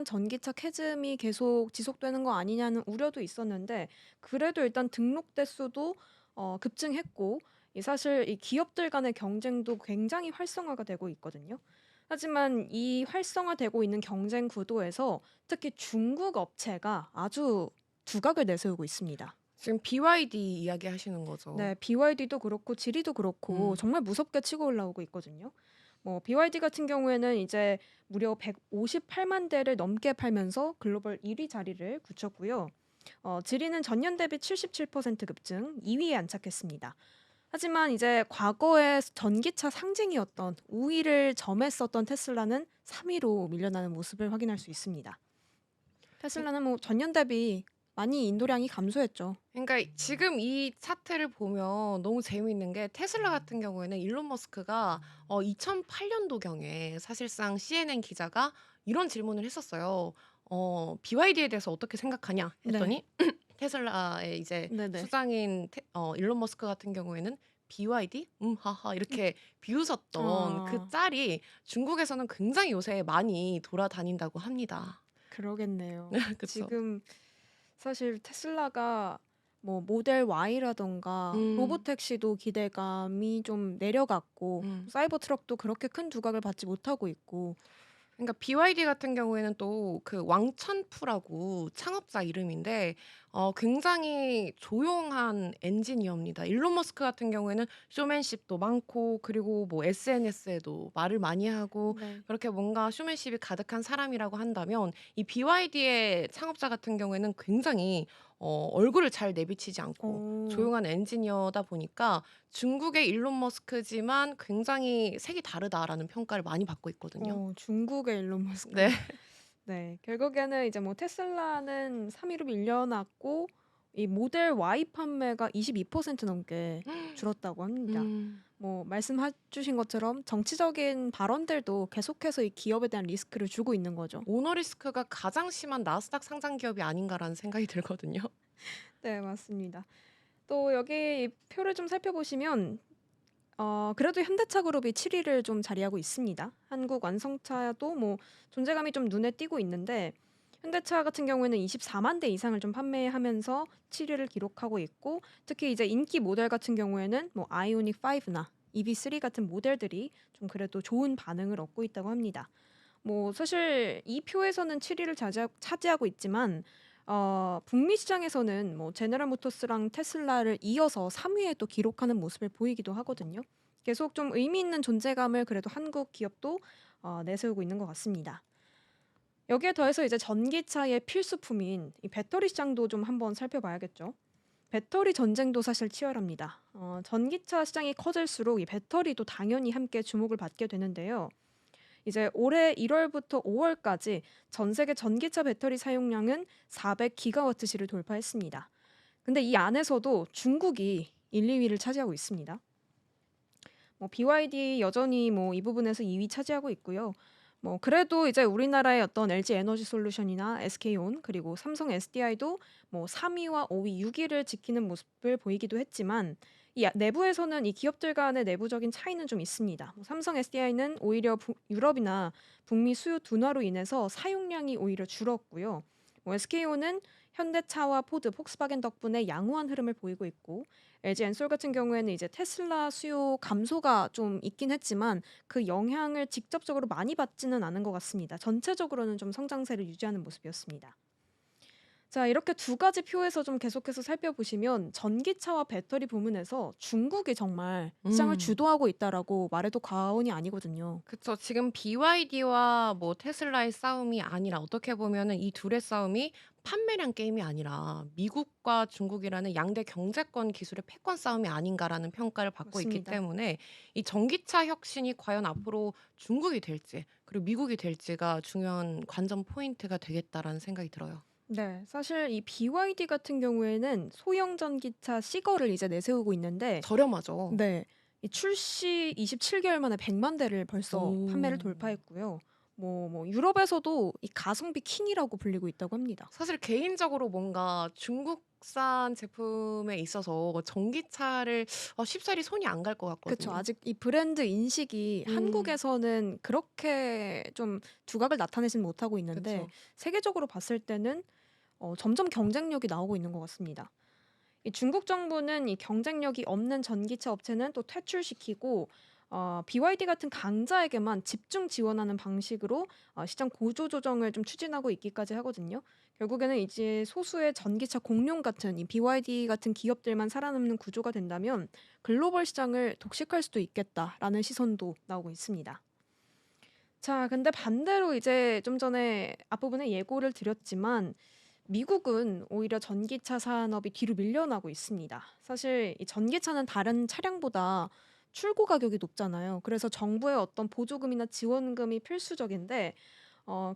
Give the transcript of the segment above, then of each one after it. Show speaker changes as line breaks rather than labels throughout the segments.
전기차 캐즘이 계속 지속되는 거 아니냐는 우려도 있었는데 그래도 일단 등록 대수도 급증했고 이 사실 이 기업들 간의 경쟁도 굉장히 활성화가 되고 있거든요. 하지만 이 활성화되고 있는 경쟁 구도에서 특히 중국 업체가 아주 두각을 내세우고 있습니다.
지금 BYD 이야기하시는 거죠?
네. BYD도 그렇고 지리도 그렇고
음.
정말 무섭게 치고 올라오고 있거든요. 뭐 BYD 같은 경우에는 이제 무려 158만 대를 넘게 팔면서 글로벌 1위 자리를 굳혔고요. 지리는 전년 대비 77% 급증 2위에 안착했습니다. 하지만 이제 과거에 전기차 상징이었던 우위를 점했었던 테슬라는 3위로 밀려나는 모습을 확인할 수 있습니다. 테슬라는 뭐 전년 대비 많이 인도량이 감소했죠.
그러니까 지금 이 차트를 보면 너무 재미있는 게 테슬라 같은 경우에는 일론 머스크가 2008년도경에 사실상 CNN 기자가 이런 질문을 했었어요. "BYD에 대해서 어떻게 생각하냐?"
네.
했더니 테슬라의 이제
네네.
수장인 일론 머스크 같은 경우에는 "BYD? 하하." 이렇게 비웃었던 그
아.
짤이 중국에서는 굉장히 요새 많이 돌아다닌다고 합니다.
그러겠네요.
그쵸.
지금 사실 테슬라가 뭐 모델 Y라든가
음.
로보택시도 기대감이 좀 내려갔고
음.
사이버 트럭도 그렇게 큰 두각을 받지 못하고 있고
그러니까 BYD 같은 경우에는 또 그 왕천푸라고 창업자 이름인데 굉장히 조용한 엔지니어입니다. 일론 머스크 같은 경우에는 쇼맨십도 많고 그리고 뭐 SNS에도 말을 많이 하고
네.
그렇게 뭔가 쇼맨십이 가득한 사람이라고 한다면 이 BYD의 창업자 같은 경우에는 굉장히 얼굴을 잘 내비치지 않고
어.
조용한 엔지니어다 보니까 중국의 일론 머스크지만 굉장히 색이 다르다라는 평가를 많이 받고 있거든요.
중국의 일론 머스크.
네.
네. 결국에는 이제 뭐 테슬라는 3 위로 밀려났고 이 모델 Y 판매가 22% 넘게 줄었다고 합니다.
음.
뭐 말씀해 주신 것처럼 정치적인 발언들도 계속해서 이 기업에 대한 리스크를 주고 있는 거죠.
오너 리스크가 가장 심한 나스닥 상장 기업이 아닌가라는 생각이 들거든요.
네 맞습니다. 또 여기 이 표를 좀 살펴보시면 그래도 현대차 그룹이 7 위를 좀 자리하고 있습니다. 한국 완성차도 뭐 존재감이 좀 눈에 띄고 있는데 현대차 같은 경우에는 24만 대 이상을 좀 판매하면서 7 위를 기록하고 있고 특히 이제 인기 모델 같은 경우에는 뭐 아이오닉 5나 EV3 같은 모델들이 좀 그래도 좋은 반응을 얻고 있다고 합니다. 뭐 사실 이 표에서는 7 위를 차지하고 있지만 북미 시장에서는 뭐 제너럴 모터스랑 테슬라를 이어서 3 위에 또 기록하는 모습을 보이기도 하거든요. 계속 좀 의미 있는 존재감을 그래도 한국 기업도 내세우고 있는 것 같습니다. 여기에 더해서 이제 전기차의 필수품인 이 배터리 시장도 좀 한번 살펴봐야겠죠. 배터리 전쟁도 사실 치열합니다. 전기차 시장이 커질수록 이 배터리도 당연히 함께 주목을 받게 되는데요. 이제 올해 1월부터 5월까지 전 세계 전기차 배터리 사용량은 400 기가와트시를 돌파했습니다. 근데 이 안에서도 중국이 1, 2위를 차지하고 있습니다. 뭐 BYD 여전히 뭐 이 부분에서 2위 차지하고 있고요. 뭐 그래도 이제 우리나라의 어떤 LG 에너지 솔루션이나 SK온 그리고 삼성 SDI도 뭐 3위와 5위, 6위를 지키는 모습을 보이기도 했지만 내부에서는 이 기업들 간의 내부적인 차이는 좀 있습니다. 뭐 삼성 SDI는 오히려 유럽이나 북미 수요 둔화로 인해서 사용량이 오히려 줄었고요. 뭐 SK온은 현대차와 포드, 폭스바겐 덕분에 양호한 흐름을 보이고 있고 LG 엔솔 같은 경우에는 이제 테슬라 수요 감소가 좀 있긴 했지만 그 영향을 직접적으로 많이 받지는 않은 것 같습니다. 전체적으로는 좀 성장세를 유지하는 모습이었습니다. 자, 이렇게 두 가지 표에서 좀 계속해서 살펴보시면 전기차와 배터리 부문에서 중국이 정말 시장을
음.
주도하고 있다라고 말해도 과언이 아니거든요.
그쵸. 지금 BYD와 뭐 테슬라의 싸움이 아니라 어떻게 보면은 이 둘의 싸움이 판매량 게임이 아니라 미국과 중국이라는 양대 경제권 기술의 패권 싸움이 아닌가라는 평가를 받고 있기
맞습니다.
때문에 이 전기차 혁신이 과연 앞으로 중국이 될지 그리고 미국이 될지가 중요한 관전 포인트가 되겠다라는 생각이 들어요.
네. 사실 이 BYD 같은 경우에는 소형 전기차 시거를 이제 내세우고 있는데
저렴하죠.
네. 이 출시 27개월 만에 100만 대를 벌써 판매를
오.
돌파했고요. 뭐 유럽에서도 이 가성비 킹이라고 불리고 있다고 합니다.
사실 개인적으로 뭔가 중국산 제품에 있어서 전기차를 쉽사리 손이 안 갈 것
그쵸.
같거든요.
아직 이 브랜드 인식이
음.
한국에서는 그렇게 좀 두각을 나타내지는 못하고 있는데
그쵸.
세계적으로 봤을 때는 점점 경쟁력이 나오고 있는 것 같습니다. 이 중국 정부는 이 경쟁력이 없는 전기차 업체는 또 퇴출시키고 BYD 같은 강자에게만 집중 지원하는 방식으로 시장 구조 조정을 좀 추진하고 있기까지 하거든요. 결국에는 이제 소수의 전기차 공룡 같은 이 BYD 같은 기업들만 살아남는 구조가 된다면 글로벌 시장을 독식할 수도 있겠다라는 시선도 나오고 있습니다. 자, 근데 반대로 이제 좀 전에 앞부분에 예고를 드렸지만 미국은 오히려 전기차 산업이 뒤로 밀려나고 있습니다. 사실 이 전기차는 다른 차량보다 출고 가격이 높잖아요. 그래서 정부의 어떤 보조금이나 지원금이 필수적인데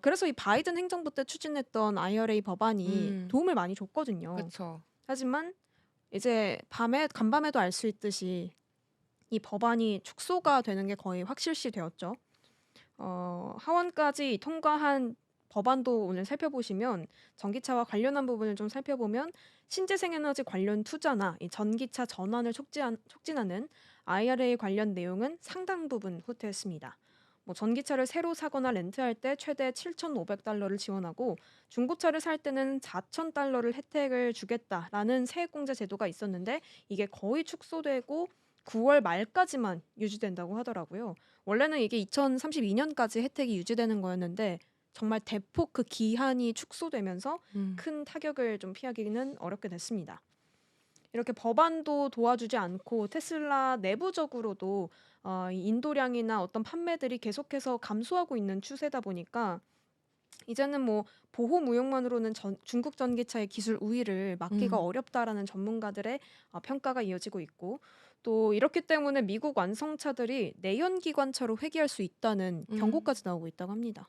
그래서 이 바이든 행정부 때 추진했던 IRA 법안이
음.
도움을 많이 줬거든요.
그쵸.
하지만 이제 간밤에도 알 수 있듯이 이 법안이 축소가 되는 게 거의 확실시 되었죠. 하원까지 통과한 법안도 오늘 살펴보시면 전기차와 관련한 부분을 좀 살펴보면 신재생에너지 관련 투자나 이 전기차 전환을 촉진하는 IRA 관련 내용은 상당 부분 후퇴했습니다. 뭐 전기차를 새로 사거나 렌트할 때 최대 7,500달러를 지원하고 중고차를 살 때는 4,000달러를 혜택을 주겠다라는 세액공제 제도가 있었는데 이게 거의 축소되고 9월 말까지만 유지된다고 하더라고요. 원래는 이게 2032년까지 혜택이 유지되는 거였는데 정말 대폭 그 기한이 축소되면서
음.
큰 타격을 좀 피하기는 어렵게 됐습니다. 이렇게 법안도 도와주지 않고 테슬라 내부적으로도 이 인도량이나 어떤 판매들이 계속해서 감소하고 있는 추세다 보니까 이제는 뭐 보호 무용만으로는 중국 전기차의 기술 우위를 막기가
음.
어렵다라는 전문가들의 평가가 이어지고 있고 또 이렇기 때문에 미국 완성차들이 내연기관차로 회귀할 수 있다는
음.
경고까지 나오고 있다고 합니다.